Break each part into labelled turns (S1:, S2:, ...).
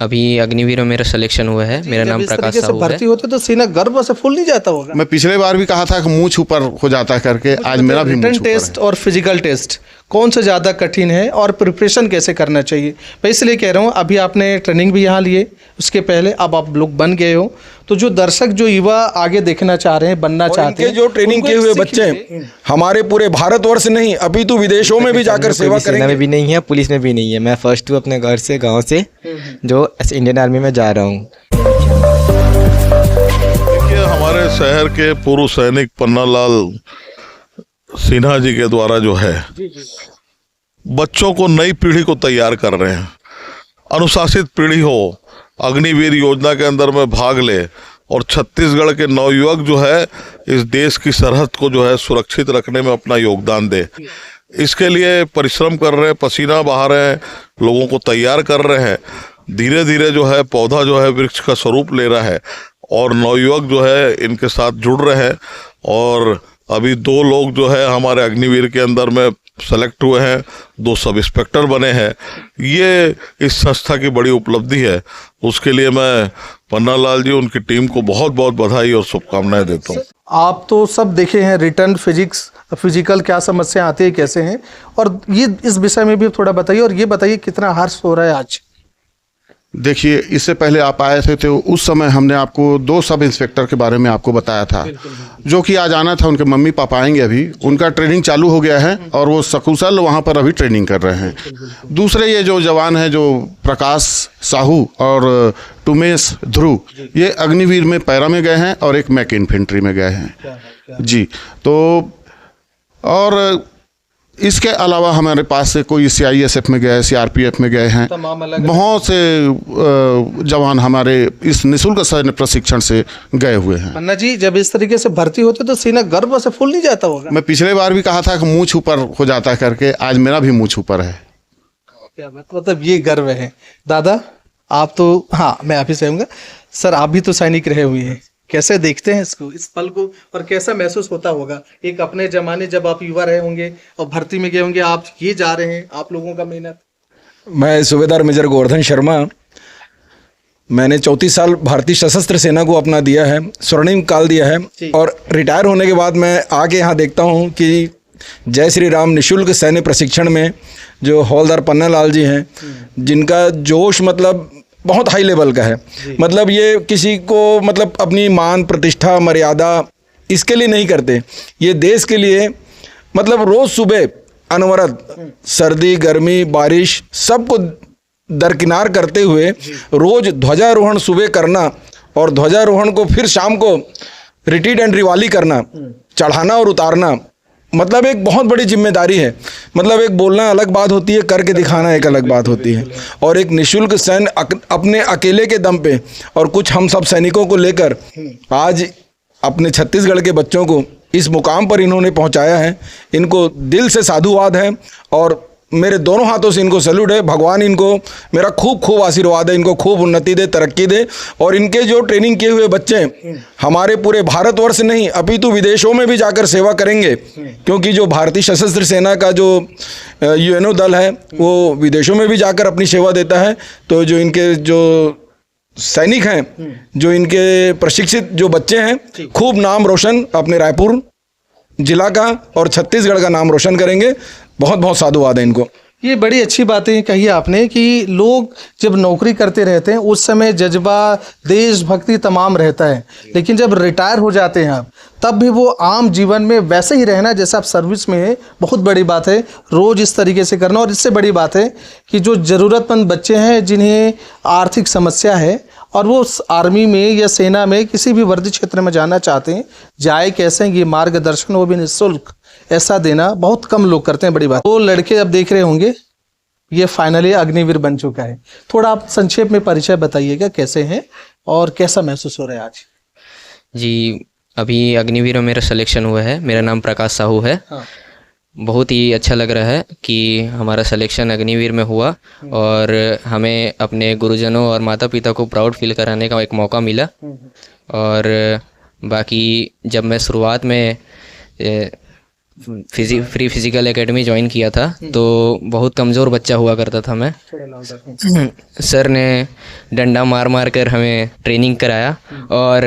S1: अभी अग्निवीर में मेरा सिलेक्शन हुआ है। मेरा नाम प्रकाश साहू है।
S2: भर्ती होते तो सीना गर्व से फुल नहीं जाता होगा।
S3: मैं पिछले बार भी कहा था कि मुँह ऊपर हो जाता है करके, आज मेरा भी
S2: रिटन टेस्ट और फिजिकल टेस्ट कौन सा ज़्यादा कठिन है और प्रिपरेशन कैसे करना चाहिए, मैं इसलिए कह रहा हूँ। अभी आपने ट्रेनिंग भी यहाँ लिए, उसके पहले अब आप लोग बन गए हो, तो जो दर्शक जो युवा आगे देखना चाह रहे हैं, बनना चाहते हैं,
S4: जो ट्रेनिंग किए हुए बच्चे हमारे पूरे भारतवर्ष नहीं अभी तो विदेशों में भी जाकर सेवा करेंगे।
S5: सेना में भी नहीं है, पुलिस में भी नहीं है। मैं फर्स्ट हूँ अपने घर से, गांव से, जो इंडियन आर्मी में जा रहा हूँ।
S6: देखिए, हमारे शहर के पूर्व सैनिक पन्नालाल सिन्हा जी के द्वारा जो है बच्चों को, नई पीढ़ी को तैयार कर रहे हैं। अनुशासित पीढ़ी हो, अग्निवीर योजना के अंदर में भाग ले और छत्तीसगढ़ के नवयुवक जो है इस देश की सरहद को जो है सुरक्षित रखने में अपना योगदान दे। इसके लिए परिश्रम कर रहे हैं, पसीना बहा रहे हैं, लोगों को तैयार कर रहे हैं। धीरे धीरे जो है पौधा जो है वृक्ष का स्वरूप ले रहा है और नवयुवक जो है इनके साथ जुड़ रहे हैं। और अभी 2 लोग जो है हमारे अग्निवीर के अंदर में सेलेक्ट हुए हैं, 2 सब इंस्पेक्टर बने हैं। ये इस संस्था की बड़ी उपलब्धि है। उसके लिए मैं पन्नालाल जी, उनकी टीम को बहुत बहुत बधाई और शुभकामनाएं देता हूँ।
S2: आप तो सब देखे हैं, रिटर्न फिजिक्स फिजिकल क्या समस्या आती है, कैसे हैं, और ये इस विषय में भी थोड़ा बताइए। और ये बताइए कितना हर्ष हो रहा है आज।
S3: देखिए, इससे पहले आप आए थे तो उस समय हमने आपको 2 सब इंस्पेक्टर के बारे में आपको बताया था, जो कि आज आना था। उनके मम्मी पापा आएंगे, अभी उनका ट्रेनिंग चालू हो गया है और वो सकुशल वहाँ पर अभी ट्रेनिंग कर रहे हैं। दूसरे ये जो जवान हैं, जो प्रकाश साहू और टुमेश ध्रुव, ये अग्निवीर में पैरा में गए हैं और एक मैक इन्फेंट्री में गए हैं जी। तो और इसके अलावा हमारे पास से कोई CISF में गए, CRPF में गए हैं, बहुत से जवान हमारे इस निःशुल्क सैन्य प्रशिक्षण से गए हुए हैं।
S2: पन्ना जी, जब इस तरीके से भर्ती होते तो सीना गर्व से फुल नहीं जाता होगा।
S3: मैं पिछले बार भी कहा था कि मुँह ऊपर हो जाता है करके, आज मेरा भी मुँह ऊपर है।
S2: क्या मतलब ये गर्व है। दादा आप तो, हाँ मैं आप ही से आऊँगा। सर, आप भी तो सैनिक रहे हुए हैं, कैसे देखते हैं इसको, इस पल को, और कैसा महसूस होता होगा? एक अपने जमाने जब आप युवा रहे होंगे और भर्ती में गए होंगे, आप ये जा रहे हैं, आप लोगों का मेहनत।
S4: मैं सूबेदार मेजर गोवर्धन शर्मा, मैंने 34 साल भारतीय सशस्त्र सेना को अपना दिया है, स्वर्णिम काल दिया है। और रिटायर होने के बाद मैं आके यहाँ देखता हूँ कि जय श्री राम निःशुल्क सैन्य प्रशिक्षण में जो हवलदार पन्नालाल जी हैं, जिनका जोश मतलब बहुत हाई लेवल का है। मतलब ये किसी को मतलब अपनी मान प्रतिष्ठा मर्यादा इसके लिए नहीं करते, ये देश के लिए मतलब रोज़ सुबह अनवरत सर्दी गर्मी बारिश सबको दरकिनार करते हुए रोज़ ध्वजारोहण सुबह करना और ध्वजारोहण को फिर शाम को रिट्रीट एंड रिवाली करना, चढ़ाना और उतारना, मतलब एक बहुत बड़ी जिम्मेदारी है। मतलब एक बोलना अलग बात होती है, करके दिखाना एक अलग बात होती है। और एक निःशुल्क सैन्य अपने अकेले के दम पे और कुछ हम सब सैनिकों को लेकर आज अपने छत्तीसगढ़ के बच्चों को इस मुकाम पर इन्होंने पहुंचाया है। इनको दिल से साधुवाद है और मेरे दोनों हाथों से इनको सैल्यूट है। भगवान इनको, मेरा खूब खूब आशीर्वाद है, इनको खूब उन्नति दे, तरक्की दे। और इनके जो ट्रेनिंग किए हुए बच्चे हमारे पूरे भारतवर्ष नहीं अभी तो विदेशों में भी जाकर सेवा करेंगे, क्योंकि जो भारतीय सशस्त्र सेना का जो UNO दल है वो विदेशों में भी जाकर अपनी सेवा देता है। तो जो इनके जो सैनिक हैं, जो इनके प्रशिक्षित जो बच्चे हैं, खूब नाम रोशन अपने रायपुर जिला का और छत्तीसगढ़ का नाम रोशन करेंगे। बहुत बहुत साधुवाद है इनको।
S2: ये बड़ी अच्छी बातें कही आपने कि लोग जब नौकरी करते रहते हैं उस समय जज्बा देशभक्ति तमाम रहता है, लेकिन जब रिटायर हो जाते हैं आप, तब भी वो आम जीवन में वैसे ही रहना जैसे आप सर्विस में है, बहुत बड़ी बात है। रोज़ इस तरीके से करना। और इससे बड़ी बात है कि जो ज़रूरतमंद बच्चे हैं जिन्हें आर्थिक समस्या है और वो आर्मी में या सेना में किसी भी वर्दी क्षेत्र में जाना चाहते हैं, जाए कैसे, ये मार्गदर्शन वो भी निःशुल्क ऐसा देना बहुत कम लोग करते हैं। बड़ी बात। वो लड़के अब देख रहे होंगे, ये फाइनली अग्निवीर बन चुका है। थोड़ा आप संक्षेप में परिचय बताइएगा, कैसे हैं और कैसा महसूस हो रहा है आज?
S1: जी, अभी अग्निवीर में मेरा सिलेक्शन हुआ है। मेरा नाम प्रकाश साहू है।
S2: हाँ।
S1: बहुत ही अच्छा लग रहा है कि हमारा सिलेक्शन अग्निवीर में हुआ और हमें अपने गुरुजनों और माता पिता को प्राउड फील कराने का एक मौका मिला। और बाकी जब मैं शुरुआत में फ्री फिजिकल एकेडमी ज्वाइन किया था। तो बहुत कमज़ोर बच्चा हुआ करता था मैं। सर ने डंडा मार मार कर हमें ट्रेनिंग कराया और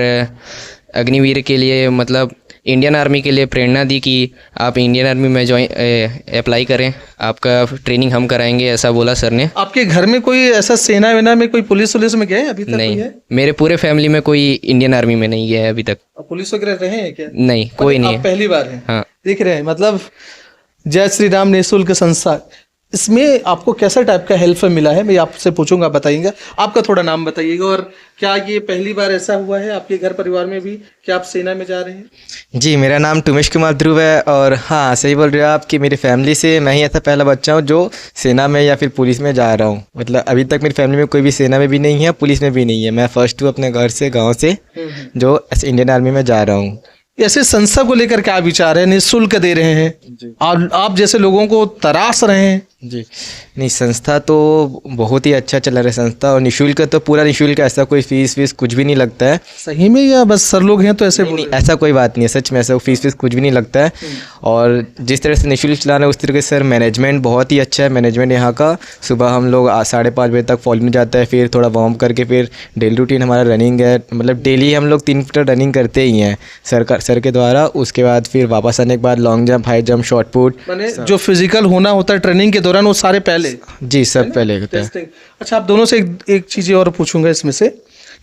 S1: अग्निवीर के लिए मतलब इंडियन आर्मी के लिए प्रेरणा दी कि आप इंडियन आर्मी में अप्लाई करें, आपका ट्रेनिंग हम कराएंगे, ऐसा बोला सर ने।
S2: आपके घर में कोई ऐसा सेना वेना में कोई पुलिस वुलिस में गए अभी तक?
S1: नहीं,
S2: कोई है?
S1: मेरे पूरे फैमिली में कोई इंडियन आर्मी में नहीं गया है अभी तक।
S2: पुलिस वगैरह रहे हैं क्या?
S1: नहीं, कोई नहीं है।
S2: पहली बार है?
S1: हाँ।
S2: देख रहे हैं मतलब जय श्री राम निःशुल्क संस्था, इसमें आपको कैसा टाइप का हेल्प मिला है मैं आपसे पूछूंगा, बताइएगा। आपका थोड़ा नाम बताइएगा और क्या ये पहली बार ऐसा हुआ है आपके घर परिवार में भी कि आप सेना में जा रहे हैं?
S5: जी, मेरा नाम टुमेश कुमार ध्रुव है और हाँ सही बोल रहे हो आप कि मेरी फैमिली से मैं ही ऐसा पहला बच्चा हूँ जो सेना में या फिर पुलिस में जा रहा हूँ। मतलब अभी तक मेरी फैमिली में कोई भी सेना में भी नहीं है, पुलिस में भी नहीं है। मैं फर्स्ट हूँ अपने घर से, गाँव से, जो इंडियन आर्मी में जा रहा हूँ।
S2: ऐसे संस्था को लेकर क्या विचार है? निःशुल्क दे रहे हैं, आप जैसे लोगों को तराश रहे हैं।
S5: जी नहीं, संस्था तो बहुत ही अच्छा चल रहा है संस्था, और निःशुल्क तो पूरा निःशुल्क, ऐसा कोई फीस कुछ भी नहीं लगता है।
S2: सही में या बस सर लोग हैं तो ऐसे?
S5: नहीं, ऐसा कोई बात नहीं है, सच में ऐसा फीस कुछ भी नहीं लगता है। और जिस तरह से निःशुल्क चलाना है उस तरीके से सर मैनेजमेंट बहुत ही अच्छा है। मैनेजमेंट यहाँ का, सुबह हम लोग 5:30 बजे तक फॉलो में जाते हैं, फिर थोड़ा वार्म करके फिर डेली रूटीन हमारा रनिंग है। मतलब डेली हम लोग 3 मीटर रनिंग करते ही हैं सर के द्वारा। उसके बाद फिर वापस आने के बाद long jump, high jump, short put,
S2: माने जो फिजिकल होना होता है ट्रेनिंग के दौरान वो सारे पहले?
S5: जी सब पहले होता है।
S2: टेस्टिंग। अच्छा, आप दोनों से एक चीज़ और पूछूंगा इसमें से,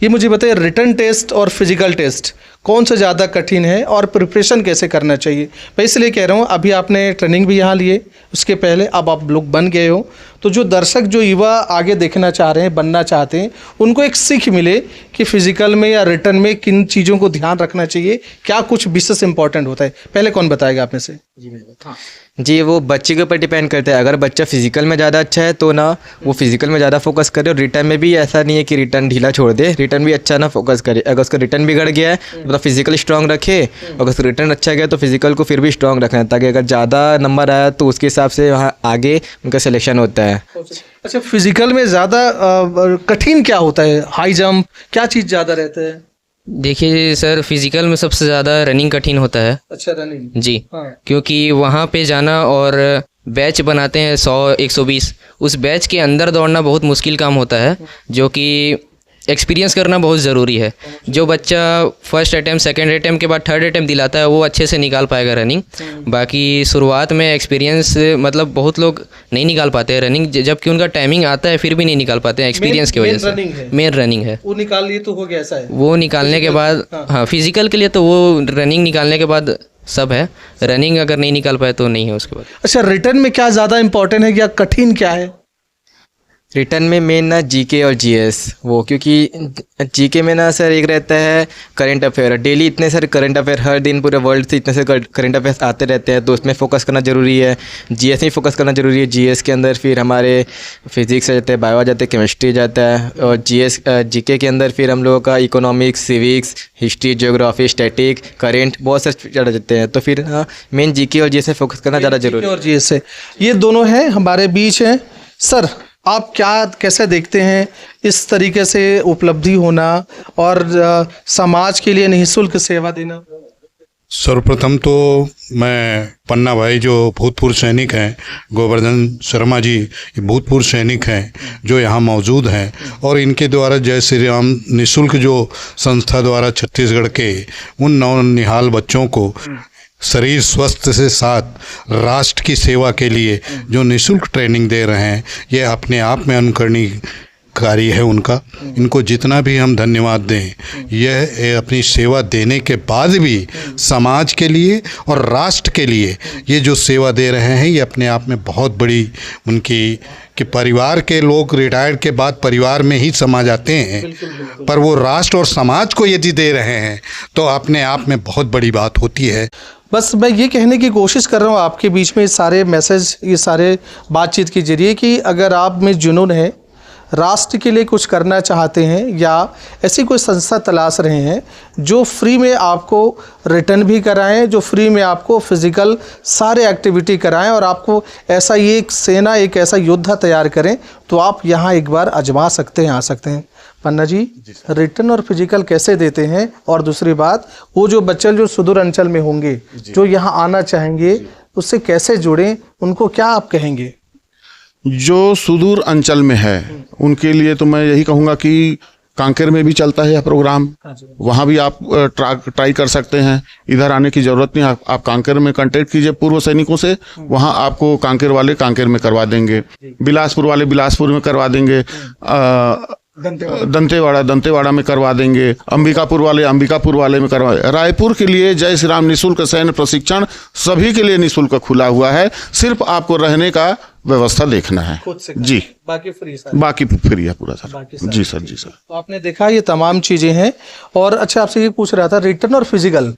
S2: ये मुझे बताइए रिटन टेस्ट और फिजिकल टेस्ट कौन सा ज़्यादा कठिन है और प्रिपरेशन कैसे करना चाहिए? मैं इसलिए कह रहा हूँ अभी आपने ट्रेनिंग भी यहाँ लिए, उसके पहले अब आप लोग बन गए हो, तो जो दर्शक जो युवा आगे देखना चाह रहे हैं, बनना चाहते हैं, उनको एक सीख मिले कि फिजिकल में या रिटन में किन चीज़ों को ध्यान रखना चाहिए, क्या कुछ विशेष इंपॉर्टेंट होता है। पहले कौन बताएगा आप में से?
S5: जी, वो बच्चे के ऊपर डिपेंड करता है। अगर बच्चा फिजिकल में ज़्यादा अच्छा है तो ना वो फिजिकल में ज़्यादा फोकस करे, और रिटर्न में भी ऐसा नहीं है कि रिटर्न ढीला छोड़ दे, रिटर्न भी अच्छा ना फोकस करे। अगर उसका रिटर्न बिगड़ गया है तो फिजिकल स्ट्रांग रखे, अगर उसका रिटर्न अच्छा गया तो फिजिकल को फिर भी स्ट्रांग रखना है, ताकि अगर ज़्यादा नंबर आया तो उसके हिसाब से वहाँ आगे उनका सिलेक्शन होता है।
S2: अच्छा, फिजिकल में ज़्यादा कठिन क्या होता है? हाई जंप, क्या चीज़ ज़्यादा रहता है?
S1: देखिए सर, फिजिकल में सबसे ज़्यादा रनिंग कठिन होता है।
S2: अच्छा, रनिंग।
S1: जी,
S2: हाँ।
S1: क्योंकि वहाँ पे जाना और बैच बनाते हैं 100-120, उस बैच के अंदर दौड़ना बहुत मुश्किल काम होता है, जो कि एक्सपीरियंस करना बहुत ज़रूरी है। जो बच्चा फर्स्ट अटैम्प्ट, सेकंड अटैम्प्ट के बाद थर्ड अटैम्प्ट दिलाता है वो अच्छे से निकाल पाएगा रनिंग। बाकी शुरुआत में एक्सपीरियंस मतलब बहुत लोग नहीं निकाल पाते हैं रनिंग, जबकि उनका टाइमिंग आता है फिर भी नहीं निकाल पाते हैं एक्सपीरियंस की वजह से। मेन रनिंग है,
S2: वो निकाल लिए तो हो गया, ऐसा है।
S1: वो निकालने के बाद, हाँ फिजिकल के लिए तो वो रनिंग निकालने के बाद सब है, रनिंग अगर नहीं निकाल पाए तो नहीं है उसके बाद।
S2: अच्छा, रिटर्न में क्या ज़्यादा इंपॉर्टेंट है या कठिन क्या है?
S5: रिटर्न में मेन ना जीके और जीएस, वो क्योंकि जीके में ना सर एक रहता है करंट अफेयर, डेली इतने सारे करंट अफेयर, हर दिन पूरे वर्ल्ड से इतने सारे करंट अफेयर्स आते रहते हैं, तो उसमें फोकस करना ज़रूरी है। जीएस में फोकस करना ज़रूरी है। जीएस के अंदर फिर हमारे फिजिक्स आ जाते हैं, बायो आ जाते हैं, केमिस्ट्री जाता है, और जीके के अंदर फिर हम लोगों का economics, civics, history, geography, static, current, बहुत सारे चढ़ जाते हैं। तो फिर हाँ, मेन जीके और जीएस में फोकस करना ज़्यादा जरूरी है।
S2: और जीएस से ये दोनों हैं हमारे बीच हैं। सर, आप कैसे देखते हैं इस तरीके से उपलब्धि होना और समाज के लिए निःशुल्क सेवा देना?
S7: सर्वप्रथम तो मैं पन्ना भाई जो भूतपूर्व सैनिक हैं, गोवर्धन शर्मा जी ये भूतपूर्व सैनिक हैं जो यहाँ मौजूद हैं, और इनके द्वारा जय श्री राम निःशुल्क जो संस्था द्वारा छत्तीसगढ़ के उन नौनिहाल बच्चों को शरीर स्वस्थ से साथ राष्ट्र की सेवा के लिए जो निःशुल्क ट्रेनिंग दे रहे हैं, ये अपने आप में अनुकरणीय कार्य है उनका। इनको जितना भी हम धन्यवाद दें, यह अपनी सेवा देने के बाद भी समाज के लिए और राष्ट्र के लिए ये जो सेवा दे रहे हैं, ये अपने आप में बहुत बड़ी उनकी, कि परिवार के लोग रिटायर्ड के बाद परिवार में ही समा जाते हैं, पर वो राष्ट्र और समाज को यदि दे रहे हैं तो अपने आप में बहुत बड़ी बात होती है।
S2: बस मैं ये कहने की कोशिश कर रहा हूँ आपके बीच में सारे मैसेज, ये सारे बातचीत के जरिए कि अगर आप में जुनून है, राष्ट्र के लिए कुछ करना चाहते हैं, या ऐसी कोई संस्था तलाश रहे हैं जो फ्री में आपको रिटर्न भी कराएं, जो फ्री में आपको फिजिकल सारे एक्टिविटी कराएं और आपको ऐसा ये एक सेना, एक ऐसा योद्धा तैयार करें, तो आप यहाँ एक बार आजमा सकते हैं, आ सकते हैं। पन्ना जी, रिटर्न और फिजिकल कैसे देते हैं? और दूसरी बात, वो जो बच्चे जो सुदूर अंचल में होंगे, जो यहाँ आना चाहेंगे, उससे कैसे जुड़ें, उनको क्या आप कहेंगे?
S3: जो सुदूर अंचल में है उनके लिए तो मैं यही कहूँगा कि कांकेर में भी चलता है यह प्रोग्राम, वहाँ भी आप ट्राई कर सकते हैं। इधर आने की ज़रूरत नहीं, आप कांकेर में कांटेक्ट कीजिए पूर्व सैनिकों से, वहाँ आपको कांकेर वाले कांकेर में करवा देंगे, बिलासपुर वाले बिलासपुर में करवा देंगे, दंतेवाड़ा में करवा देंगे, अंबिकापुर वाले में करवा। रायपुर के लिए जय श्री राम निःशुल्क सैन्य प्रशिक्षण सभी के लिए निःशुल्क खुला हुआ है, सिर्फ आपको रहने का व्यवस्था देखना है जी,
S2: बाकी फ्री
S3: है पूरा सर। जी सर।
S2: तो आपने देखा ये तमाम चीजें हैं। और अच्छा, आपसे ये पूछ रहा था रिटर्न और फिजिकल,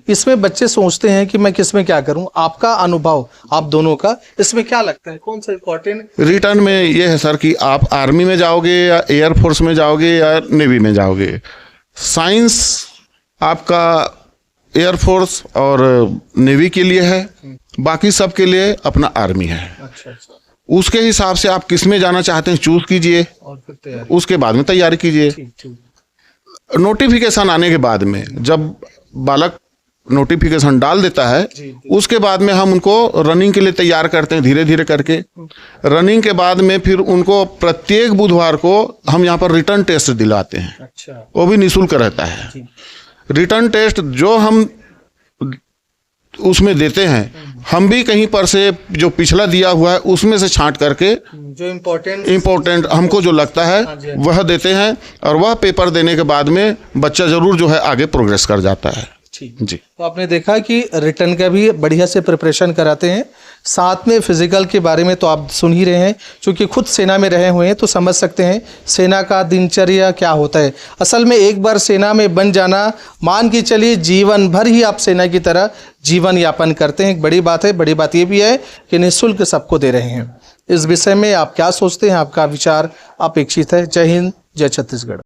S2: इसमें बच्चे सोचते हैं कि मैं किस में क्या करूं, आपका अनुभव आप दोनों का इसमें क्या लगता है, कौन सा इम्पोर्टेंट?
S3: रिटर्न में ये है सर कि आप आर्मी में जाओगे या एयरफोर्स में जाओगे या नेवी में जाओगे, साइंस आपका एयरफोर्स और नेवी के लिए है, बाकी सब के लिए अपना आर्मी है।
S2: अच्छा।
S3: उसके हिसाब से आप किस में जाना चाहते हैं चूज कीजिए,
S2: और फिर तैयारी,
S3: उसके बाद में तैयारी कीजिए। नोटिफिकेशन आने के बाद में जब बालक नोटिफिकेशन डाल देता है, उसके बाद में हम उनको रनिंग के लिए तैयार करते हैं धीरे धीरे करके। रनिंग के बाद में फिर उनको प्रत्येक बुधवार को हम यहाँ पर रिटर्न टेस्ट दिलाते हैं।
S2: अच्छा।
S3: वो भी निःशुल्क रहता है। रिटर्न टेस्ट जो हम उसमें देते हैं, हम भी कहीं पर से जो पिछला दिया हुआ है उसमें से छांट करके
S2: जो इम्पोर्टेंट
S3: हमको जो लगता है वह देते हैं, और वह पेपर देने के बाद में बच्चा जरूर जो है आगे प्रोग्रेस कर जाता है। जी।
S2: तो आपने देखा कि रिटर्न का भी बढ़िया से प्रिपरेशन कराते हैं, साथ में फिजिकल के बारे में तो आप सुन ही रहे हैं, क्योंकि खुद सेना में रहे हुए हैं तो समझ सकते हैं सेना का दिनचर्या क्या होता है। असल में एक बार सेना में बन जाना, मान के चलिए जीवन भर ही आप सेना की तरह जीवन यापन करते हैं। एक बड़ी बात है। बड़ी बात ये भी है कि निःशुल्क सबको दे रहे हैं। इस विषय में आप क्या सोचते हैं? आपका विचार अपेक्षित है। जय हिंद, जय छत्तीसगढ़।